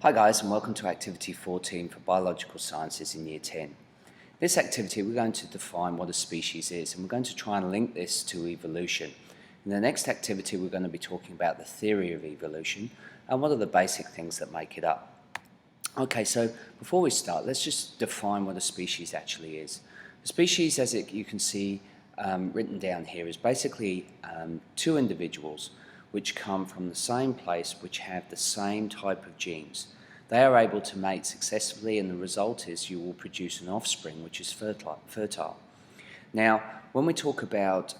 Hi guys, and welcome to Activity 14 for Biological Sciences in Year 10. This activity we're going to define what a species is, and we're going to try and link this to evolution. In the next activity we're going to be talking about the theory of evolution and what are the basic things that make it up. Okay, so before we start, let's just define what a species actually is. A species, as you can see written down here, is basically two individuals which come from the same place, which have the same type of genes. They are able to mate successfully, and the result is you will produce an offspring which is fertile. Now, when we talk about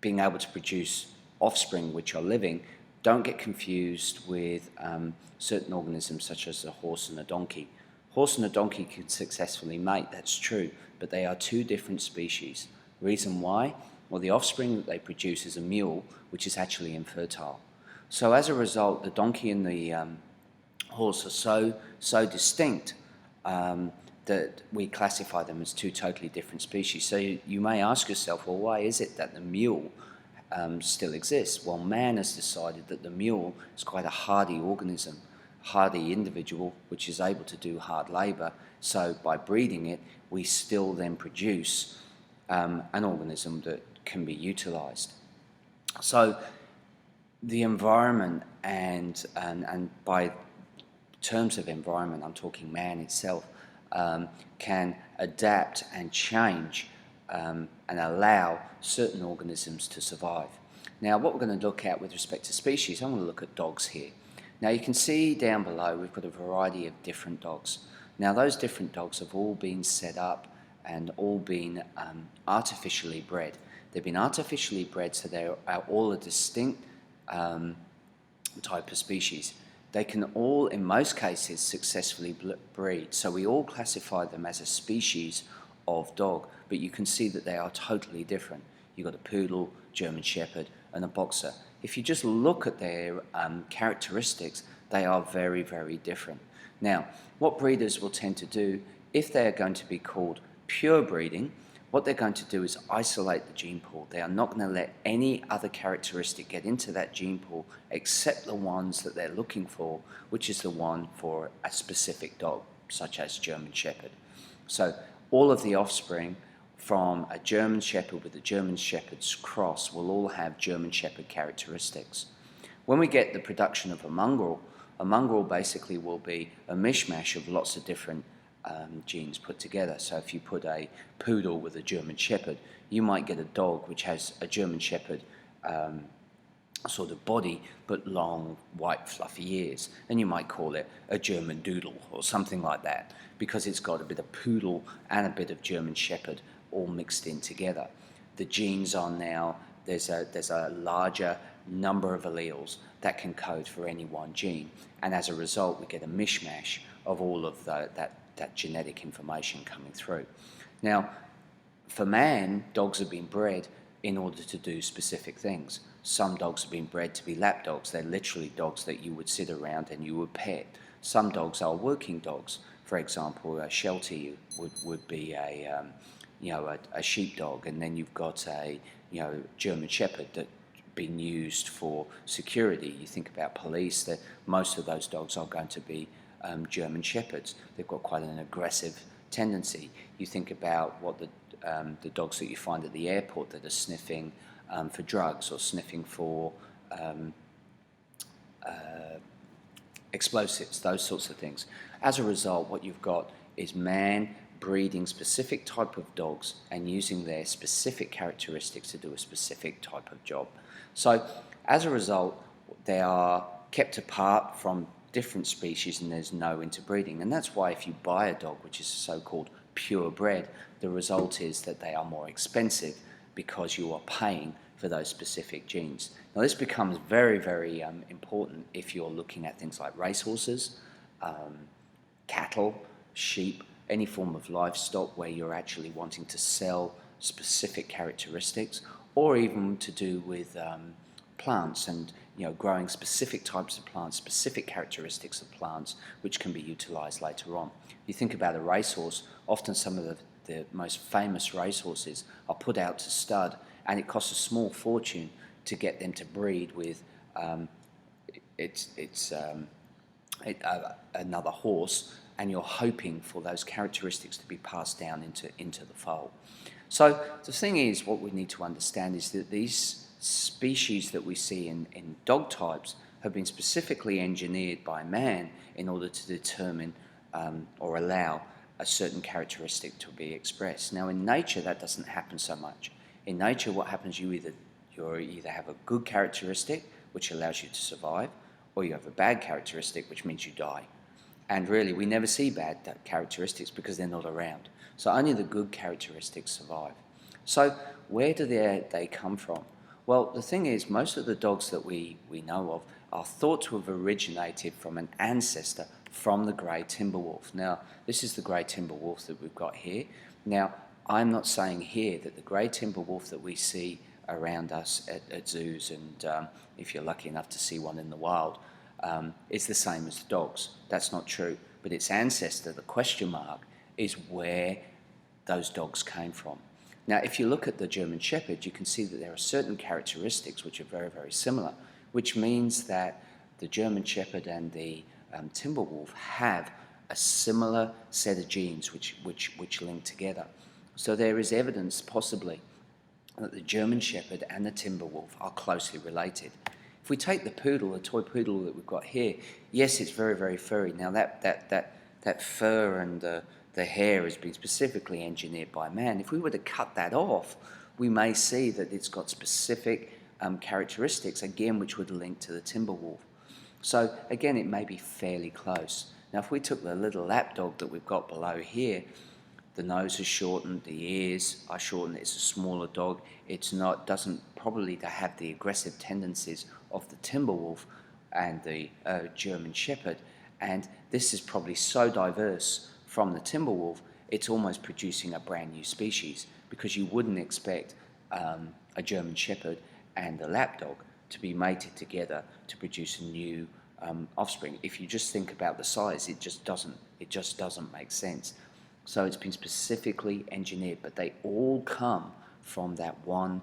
being able to produce offspring which are living, don't get confused with certain organisms such as a horse and a donkey. Horse and a donkey can successfully mate, that's true, but they are two different species. Reason why? Well, the offspring that they produce is a mule, which is actually infertile. So as a result, the donkey and the horse are so distinct that we classify them as two totally different species. So you may ask yourself, well, why is it that the mule still exists? Well, man has decided that the mule is quite a hardy organism, hardy individual, which is able to do hard labour. So by breeding it, we still then produce an organism that can be utilised. So the environment, and by terms of environment, I'm talking man itself, can adapt and change and allow certain organisms to survive. Now, what we're going to look at with respect to species, I'm going to look at dogs here. Now, you can see down below we've got a variety of different dogs. Now, those different dogs have all been set up and all been artificially bred. They've been artificially bred, so they are all a distinct type of species. They can all, in most cases, successfully breed. So we all classify them as a species of dog, but you can see that they are totally different. You've got a poodle, German shepherd, and a boxer. If you just look at their characteristics, they are very, very different. Now, what breeders will tend to do, if they're going to be called pure breeding, what they're going to do is isolate the gene pool. They are not going to let any other characteristic get into that gene pool except the ones that they're looking for, which is the one for a specific dog, such as German shepherd. So all of the offspring from a German shepherd with a German shepherd's cross will all have German shepherd characteristics. When we get the production of a mongrel basically will be a mishmash of lots of different genes put together. So if you put a poodle with a German shepherd, you might get a dog which has a German shepherd sort of body but long white fluffy ears, and you might call it a German doodle or something like that, because it's got a bit of poodle and a bit of German shepherd all mixed in together. The genes are now, there's a larger number of alleles that can code for any one gene, and as a result we get a mishmash of all of that genetic information coming through. Now, for man, dogs have been bred in order to do specific things. Some dogs have been bred to be lap dogs. They're literally dogs that you would sit around and you would pet. Some dogs are working dogs. For example, a Sheltie would be a sheepdog, and then you've got a German shepherd that being used for security. You think about police, that most of those dogs are going to be German shepherds. They've got quite an aggressive tendency. You think about what the dogs that you find at the airport that are sniffing for drugs or sniffing for explosives, those sorts of things. As a result, what you've got is man breeding specific type of dogs and using their specific characteristics to do a specific type of job. So as a result, they are kept apart from different species and there's no interbreeding. And that's why if you buy a dog which is so-called purebred, the result is that they are more expensive because you are paying for those specific genes. Now this becomes very, very important if you're looking at things like racehorses, cattle, sheep, any form of livestock where you're actually wanting to sell specific characteristics, or even to do with plants and growing specific types of plants, specific characteristics of plants which can be utilized later on. You think about a racehorse, often some of the most famous racehorses are put out to stud, and it costs a small fortune to get them to breed with another horse, and you're hoping for those characteristics to be passed down into the foal. So the thing is, what we need to understand is that these species that we see in dog types have been specifically engineered by man in order to determine or allow a certain characteristic to be expressed. Now in nature that doesn't happen so much. In nature what happens, you either have a good characteristic which allows you to survive, or you have a bad characteristic which means you die. And really we never see bad characteristics because they're not around. So only the good characteristics survive. So where do they come from? Well, the thing is, most of the dogs that we know of are thought to have originated from an ancestor from the grey timber wolf. Now, this is the grey timber wolf that we've got here. Now, I'm not saying here that the grey timber wolf that we see around us at zoos, and if you're lucky enough to see one in the wild, is the same as the dogs. That's not true. But its ancestor, the question mark, is where those dogs came from. Now, if you look at the German Shepherd, you can see that there are certain characteristics which are very, very similar, which means that the German Shepherd and the timber wolf have a similar set of genes which link together. So there is evidence, possibly, that the German Shepherd and the timber wolf are closely related. If we take the poodle, the toy poodle that we've got here, yes, it's very, very furry. Now that fur and the hair has been specifically engineered by man. If we were to cut that off, we may see that it's got specific characteristics, again, which would link to the timber wolf. So again, it may be fairly close. Now, if we took the little lapdog that we've got below here, the nose is shortened, the ears are shortened, it's a smaller dog, doesn't probably have the aggressive tendencies of the timber wolf and the German Shepherd, and this is probably so diverse from the timber wolf, it's almost producing a brand new species, because you wouldn't expect a German Shepherd and a lapdog to be mated together to produce a new offspring. If you just think about the size, it just doesn't make sense. So it's been specifically engineered, but they all come from that one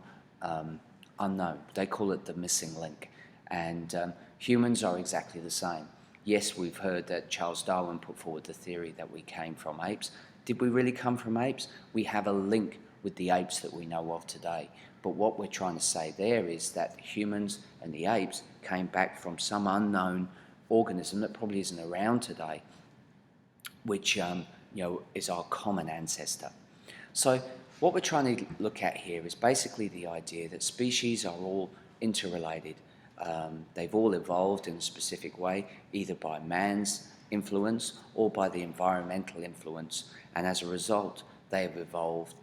unknown. They call it the missing link. And humans are exactly the same. Yes, we've heard that Charles Darwin put forward the theory that we came from apes. Did we really come from apes? We have a link with the apes that we know of today. But what we're trying to say there is that humans and the apes came back from some unknown organism that probably isn't around today, which is our common ancestor. So what we're trying to look at here is basically the idea that species are all interrelated. They've all evolved in a specific way, either by man's influence or by the environmental influence, and as a result they have evolved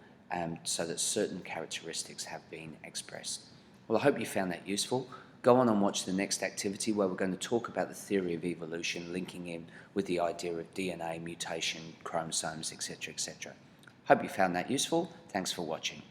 so that certain characteristics have been expressed. Well, I hope you found that useful. Go on and watch the next activity where we're going to talk about the theory of evolution, linking in with the idea of DNA, mutation, chromosomes, etc., etc. Hope you found that useful. Thanks for watching.